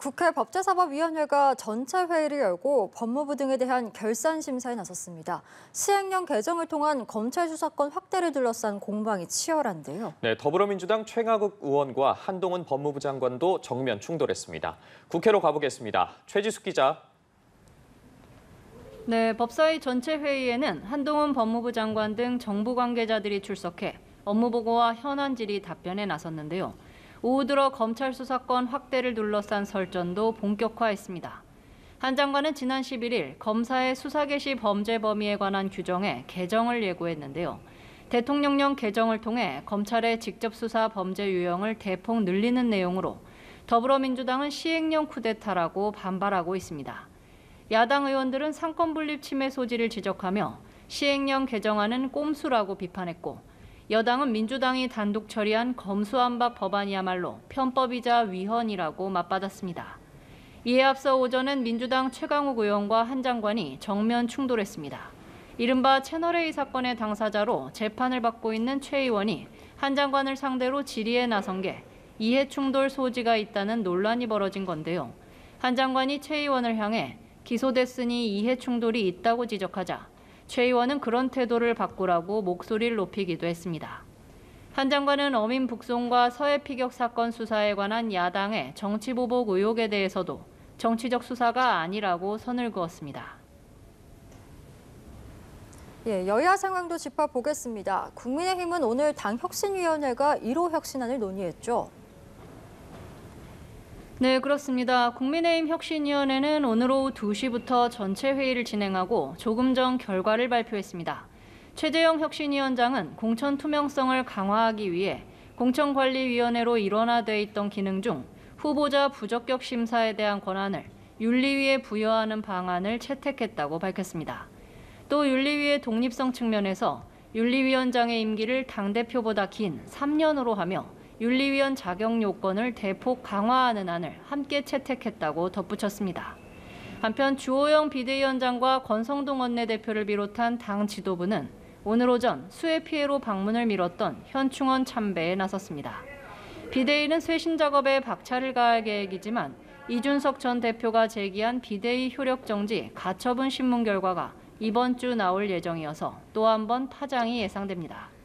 국회 법제사법위원회가 전체 회의를 열고 법무부 등에 대한 결산 심사에 나섰습니다. 시행령 개정을 통한 검찰 수사권 확대를 둘러싼 공방이 치열한데요. 네, 더불어민주당 최강욱 의원과 한동훈 법무부 장관도 정면 충돌했습니다. 국회로 가보겠습니다. 최지숙 기자. 네, 법사위 전체 회의에는 한동훈 법무부 장관 등 정부 관계자들이 출석해 업무보고와 현안 질의 답변에 나섰는데요. 오후 들어 검찰 수사권 확대를 둘러싼 설전도 본격화했습니다. 한 장관은 지난 11일 검사의 수사 개시 범죄 범위에 관한 규정에 개정을 예고했는데요. 대통령령 개정을 통해 검찰의 직접 수사 범죄 유형을 대폭 늘리는 내용으로 더불어민주당은 시행령 쿠데타라고 반발하고 있습니다. 야당 의원들은 상권 분립 침해 소지를 지적하며 시행령 개정안은 꼼수라고 비판했고, 여당은 민주당이 단독 처리한 검수완박 법안이야말로 편법이자 위헌이라고 맞받았습니다. 이에 앞서 오전엔 민주당 최강욱 의원과 한 장관이 정면 충돌했습니다. 이른바 채널A 사건의 당사자로 재판을 받고 있는 최 의원이 한 장관을 상대로 질의에 나선 게 이해 충돌 소지가 있다는 논란이 벌어진 건데요. 한 장관이 최 의원을 향해 기소됐으니 이해 충돌이 있다고 지적하자 최 의원은 그런 태도를 바꾸라고 목소리를 높이기도 했습니다. 한 장관은 어민 북송과 서해 피격 사건 수사에 관한 야당의 정치보복 의혹에 대해서도 정치적 수사가 아니라고 선을 그었습니다. 여야 상황도 짚어보겠습니다. 국민의힘은 오늘 당 혁신위원회가 1호 혁신안을 논의했죠. 네, 그렇습니다. 국민의힘 혁신위원회는 오늘 오후 2시부터 전체 회의를 진행하고 조금 전 결과를 발표했습니다. 최재형 혁신위원장은 공천 투명성을 강화하기 위해 공천관리위원회로 일원화돼 있던 기능 중 후보자 부적격 심사에 대한 권한을 윤리위에 부여하는 방안을 채택했다고 밝혔습니다. 또 윤리위의 독립성 측면에서 윤리위원장의 임기를 당대표보다 긴 3년으로 하며 윤리위원 자격 요건을 대폭 강화하는 안을 함께 채택했다고 덧붙였습니다. 한편 주호영 비대위원장과 권성동 원내대표를 비롯한 당 지도부는 오늘 오전 수해 피해로 방문을 미뤘던 현충원 참배에 나섰습니다. 비대위는 쇄신 작업에 박차를 가할 계획이지만 이준석 전 대표가 제기한 비대위 효력 정지 가처분 신문 결과가 이번 주 나올 예정이어서 또 한 번 파장이 예상됩니다.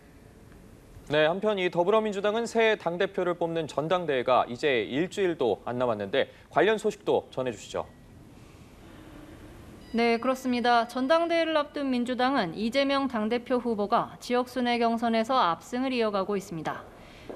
네, 한편 이 더불어민주당은 새 당대표를 뽑는 전당대회가 이제 일주일도 안 남았는데 관련 소식도 전해주시죠. 네, 그렇습니다. 전당대회를 앞둔 민주당은 이재명 당대표 후보가 지역 순회 경선에서 압승을 이어가고 있습니다.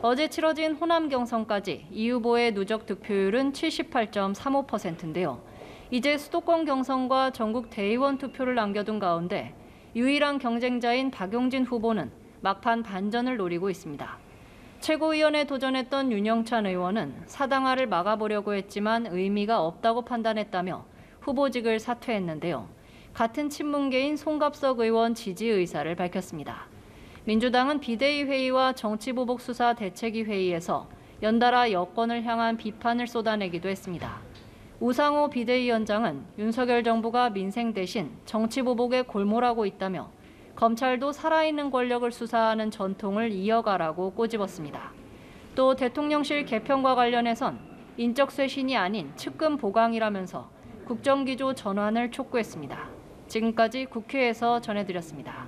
어제 치러진 호남 경선까지 이 후보의 누적 득표율은 78.35%인데요. 이제 수도권 경선과 전국 대의원 투표를 남겨둔 가운데 유일한 경쟁자인 박용진 후보는 막판 반전을 노리고 있습니다. 최고위원에 도전했던 윤영찬 의원은 사당화를 막아보려고 했지만 의미가 없다고 판단했다며 후보직을 사퇴했는데요. 같은 친문계인 송갑석 의원 지지 의사를 밝혔습니다. 민주당은 비대위 회의와 정치보복 수사 대책위 회의에서 연달아 여권을 향한 비판을 쏟아내기도 했습니다. 우상호 비대위원장은 윤석열 정부가 민생 대신 정치보복에 골몰하고 있다며 검찰도 살아있는 권력을 수사하는 전통을 이어가라고 꼬집었습니다. 또 대통령실 개편과 관련해선 인적 쇄신이 아닌 측근 보강이라면서 국정기조 전환을 촉구했습니다. 지금까지 국회에서 전해드렸습니다.